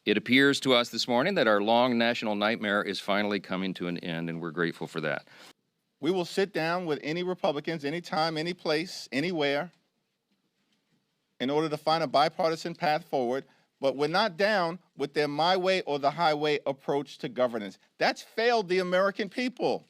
It appears to us this morning that our long national nightmare is finally coming to an end, and we're grateful for that. We will sit down with any Republicans, anytime, any place, anywhere, in order to find a bipartisan path forward, but we're not down with their my way or the highway approach to governance. That's failed the American people.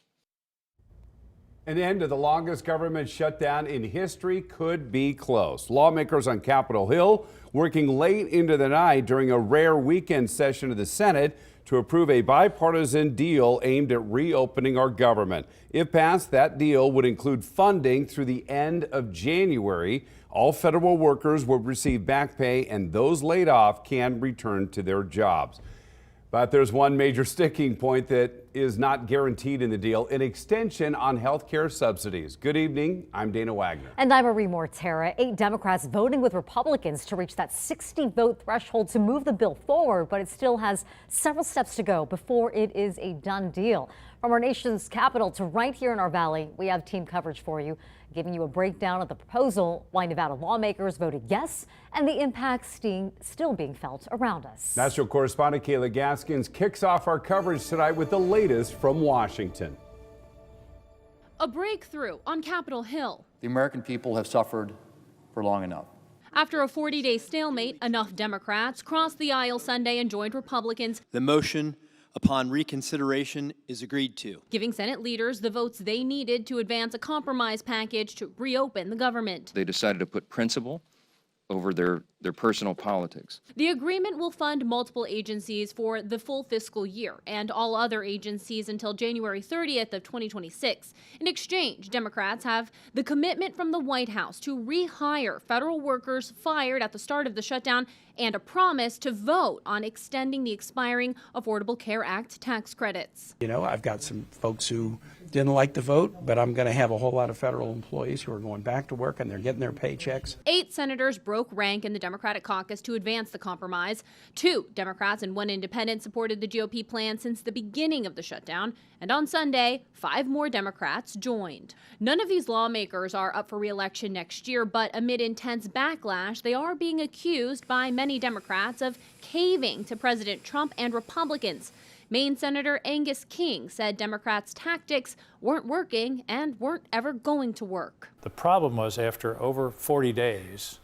An end to the longest government shutdown in history could be close. Lawmakers on Capitol Hill working late into the night during a rare weekend session of the Senate to approve a bipartisan deal aimed at reopening our government. If passed, that deal would include funding through the end of January. All federal workers will receive back pay, and those laid off can return to their jobs. But there's one major sticking point that is not guaranteed in the deal, an extension on health care subsidies. Good evening. I'm Dana Wagner. And I'm Marie Mortera. 8 Democrats voting with Republicans to reach that 60-vote threshold to move the bill forward, but it still has several steps to go before it is a done deal. From our nation's capital to right here in our valley, we have team coverage for you, giving you a breakdown of the proposal, why Nevada lawmakers voted yes, and the impacts still being felt around us. National correspondent Kayla Gaskins kicks off our coverage tonight with the latest from Washington. A breakthrough on Capitol Hill. The American people have suffered for long enough. After a 40-day stalemate, enough Democrats crossed the aisle Sunday and joined Republicans. The motion upon reconsideration is agreed to, giving Senate leaders the votes they needed to advance a compromise package to reopen the government. They decided to put principle over their personal politics. The agreement will fund multiple agencies for the full fiscal year and all other agencies until January 30th of 2026. In exchange, Democrats have the commitment from the White House to rehire federal workers fired at the start of the shutdown and a promise to vote on extending the expiring Affordable Care Act tax credits. You know, I've got some folks who didn't like the vote, but I'm going to have a whole lot of federal employees who are going back to work and they're getting their paychecks. 8 senators broke rank in the Democratic caucus to advance the compromise. 2 Democrats and 1 independent supported the GOP plan since the beginning of the shutdown. And on Sunday, 5 more Democrats joined. None of these lawmakers are up for re-election next year, but amid intense backlash, they are being accused by many Democrats of caving to President Trump and Republicans. Maine Senator Angus King said Democrats' tactics weren't working and weren't ever going to work. The problem was after over 40 days,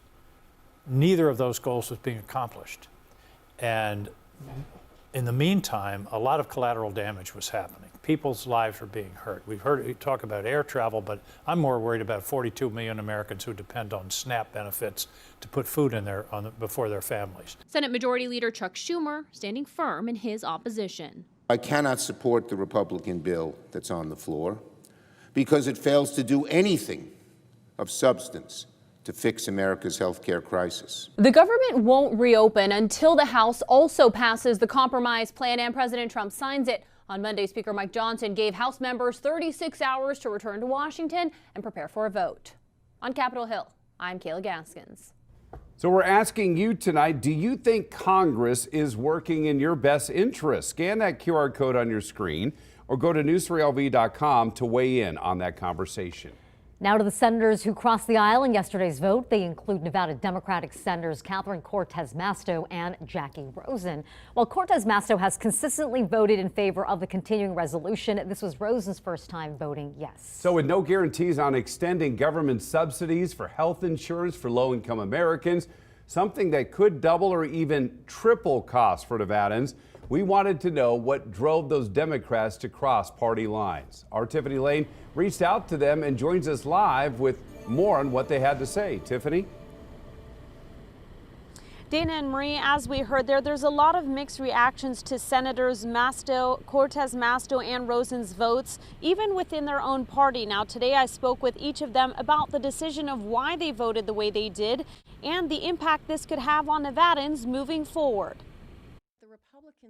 neither of those goals was being accomplished. And in the meantime, a lot of collateral damage was happening. People's lives were being hurt. We've heard you talk about air travel, but I'm more worried about 42 million Americans who depend on SNAP benefits to put food in before their families. Senate Majority Leader Chuck Schumer standing firm in his opposition. I cannot support the Republican bill that's on the floor because it fails to do anything of substance to fix America's health care crisis. The government won't reopen until the House also passes the compromise plan and President Trump signs it. On Monday, Speaker Mike Johnson gave House members 36 hours to return to Washington and prepare for a vote. On Capitol Hill, I'm Kayla Gaskins. So we're asking you tonight, do you think Congress is working in your best interest? Scan that QR code on your screen or go to news3lv.com to weigh in on that conversation. Now to the senators who crossed the aisle in yesterday's vote. They include Nevada Democratic Senators Cortez Masto and Jackie Rosen. While Cortez Masto has consistently voted in favor of the continuing resolution, this was Rosen's first time voting yes. So with no guarantees on extending government subsidies for health insurance for low-income Americans, something that could double or even triple costs for Nevadans, we wanted to know what drove those Democrats to cross party lines. Our Tiffany Lane reached out to them and joins us live with more on what they had to say. Tiffany? Dana and Marie, as we heard there's a lot of mixed reactions to Senators Cortez Masto and Rosen's votes, even within their own party. Now, today I spoke with each of them about the decision of why they voted the way they did and the impact this could have on Nevadans moving forward.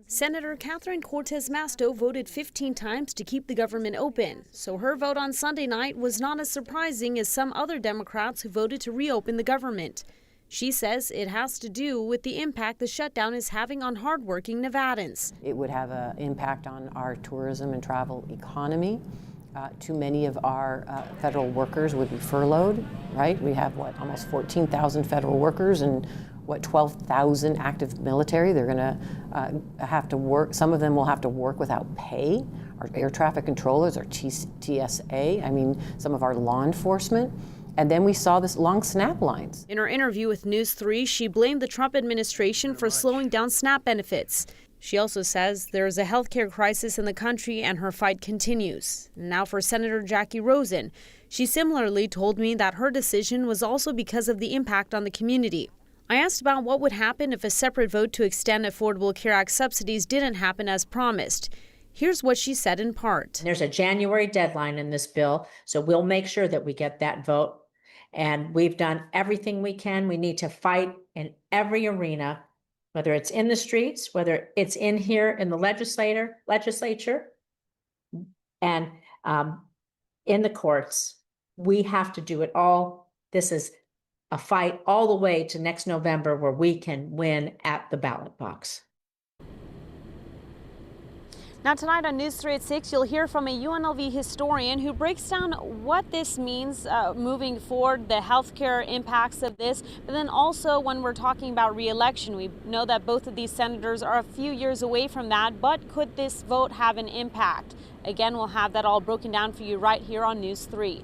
Senator Cortez Masto voted 15 times to keep the government open, so her vote on Sunday night was not as surprising as some other Democrats who voted to reopen the government. She says it has to do with the impact the shutdown is having on hardworking Nevadans. It would have an impact on our tourism and travel economy. Too many of our federal workers would be furloughed, right? We have, almost 14,000 federal workers, and 12,000 active military. They're going to have to work. Some of them will have to work without pay. Our air traffic controllers, our TSA, I mean, some of our law enforcement. And then we saw this long SNAP lines. In her interview with News 3, she blamed the Trump administration for slowing down SNAP benefits. She also says there is a healthcare crisis in the country and her fight continues. Now for Senator Jackie Rosen, she similarly told me that her decision was also because of the impact on the community. I asked about what would happen if a separate vote to extend Affordable Care Act subsidies didn't happen as promised. Here's what she said in part. There's a January deadline in this bill, so we'll make sure that we get that vote. And we've done everything we can. We need to fight in every arena, whether it's in the streets, whether it's in here in the legislature, and in the courts. We have to do it all. This is a fight all the way to next November where we can win at the ballot box. Now tonight on News 3 at 6, you'll hear from a UNLV historian who breaks down what this means moving forward, the healthcare impacts of this, but then also when we're talking about re-election, we know that both of these senators are a few years away from that, but could this vote have an impact? Again, we'll have that all broken down for you right here on News 3.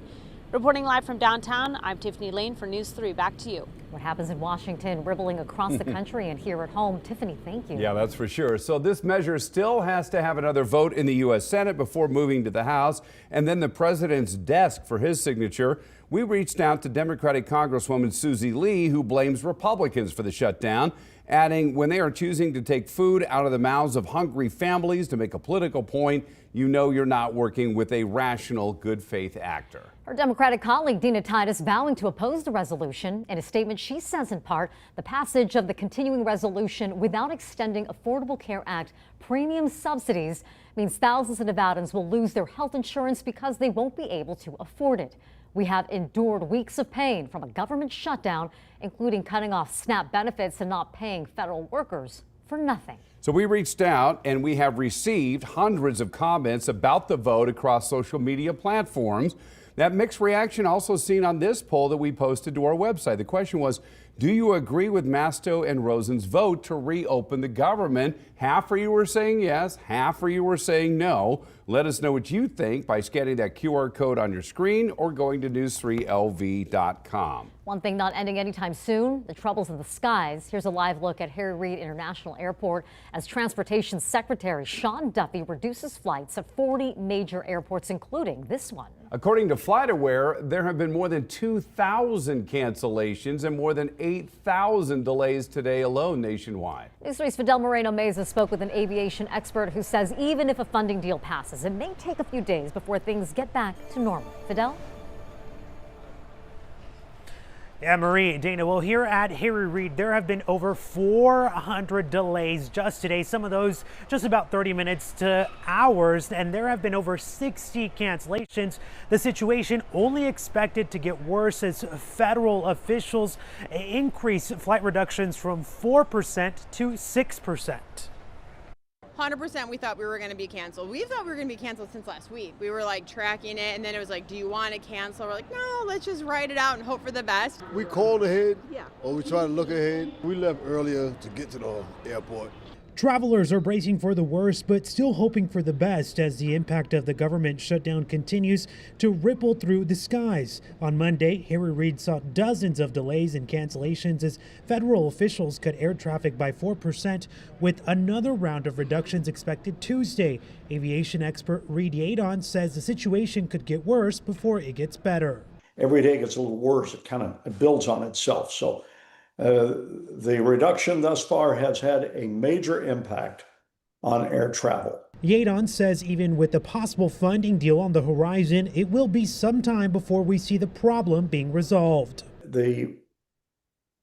Reporting live from downtown, I'm Tiffany Lane for News 3. Back to you. What happens in Washington rippling across the country and here at home. Tiffany, thank you. Yeah, that's for sure. So this measure still has to have another vote in the U.S. Senate before moving to the House and then the president's desk for his signature. We reached out to Democratic Congresswoman Susie Lee, who blames Republicans for the shutdown, adding, when they are choosing to take food out of the mouths of hungry families to make a political point, you know you're not working with a rational, good faith actor. Her Democratic colleague Dina Titus vowing to oppose the resolution. In a statement, she says in part the passage of the continuing resolution without extending Affordable Care Act premium subsidies means thousands of Nevadans will lose their health insurance because they won't be able to afford it. We have endured weeks of pain from a government shutdown, including cutting off SNAP benefits and not paying federal workers for nothing. So we reached out and we have received hundreds of comments about the vote across social media platforms. That mixed reaction also seen on this poll that we posted to our website. The question was, do you agree with Masto and Rosen's vote to reopen the government? Half of you were saying yes, half of you were saying no. Let us know what you think by scanning that QR code on your screen or going to news3lv.com. One thing not ending anytime soon, the troubles in the skies. Here's a live look at Harry Reid International Airport as Transportation Secretary Sean Duffy reduces flights at 40 major airports, including this one. According to FlightAware, there have been more than 2,000 cancellations and more than 8,000 delays today alone nationwide. News 3's Fidel Moreno-Meza spoke with an aviation expert who says even if a funding deal passes, it may take a few days before things get back to normal. Fidel? Yeah, Marie, Dana, well, here at Harry Reid, there have been over 400 delays just today, some of those just about 30 minutes to hours, and there have been over 60 cancellations. The situation only expected to get worse as federal officials increase flight reductions from 4% to 6%. 100% we thought we were going to be canceled. We thought we were going to be canceled since last week. We were like tracking it, and then it was like, do you want to cancel? We're like, no, let's just write it out and hope for the best. We called ahead, yeah, or we try to look ahead. We left earlier to get to the airport. Travelers are bracing for the worst, but still hoping for the best as the impact of the government shutdown continues to ripple through the skies. On Monday, Harry Reid saw dozens of delays and cancellations as federal officials cut air traffic by 4%, with another round of reductions expected Tuesday. Aviation expert Reid Yadon says the situation could get worse before it gets better. Every day it gets a little worse. It kind of builds on itself. So the reduction thus far has had a major impact on air travel. Yadon says even with the possible funding deal on the horizon, it will be some time before we see the problem being resolved. The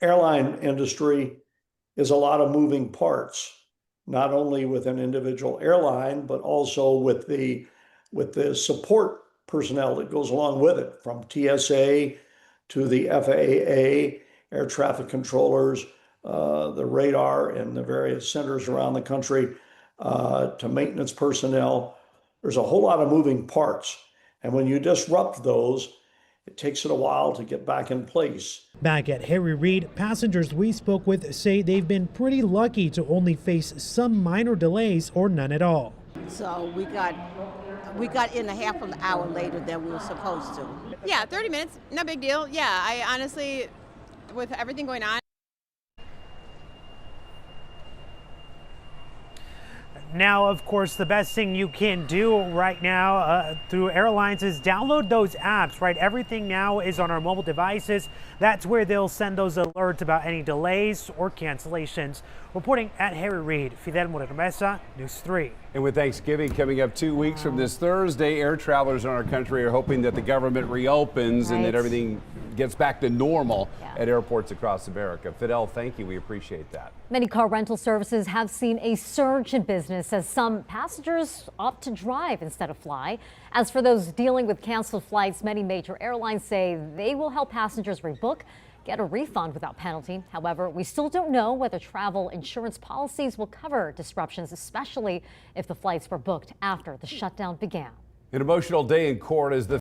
airline industry is a lot of moving parts, not only with an individual airline, but also with the support personnel that goes along with it, from TSA to the FAA, air traffic controllers, the radar in the various centers around the country, to maintenance personnel. There's a whole lot of moving parts. And when you disrupt those, It takes it a while to get back in place. Back at Harry Reid, passengers we spoke with say they've been pretty lucky to only face some minor delays or none at all. So we got in a half an hour later than we were supposed to. Yeah, 30 minutes, no big deal. Yeah, I honestly, with everything going on. Now, of course, the best thing you can do right now through airlines is download those apps, right? Everything now is on our mobile devices. That's where they'll send those alerts about any delays or cancellations. Reporting at Harry Reid, Fidel Moreno-Mesa, News 3. And with Thanksgiving coming up 2 weeks from this Thursday, air travelers in our country are hoping that the government reopens and that everything gets back to normal at airports across America. Fidel, thank you. We appreciate that. Many car rental services have seen a surge in business as some passengers opt to drive instead of fly. As for those dealing with canceled flights, many major airlines say they will help passengers rebook, get a refund without penalty. However, we still don't know whether travel insurance policies will cover disruptions, especially if the flights were booked after the shutdown began. An emotional day in court as the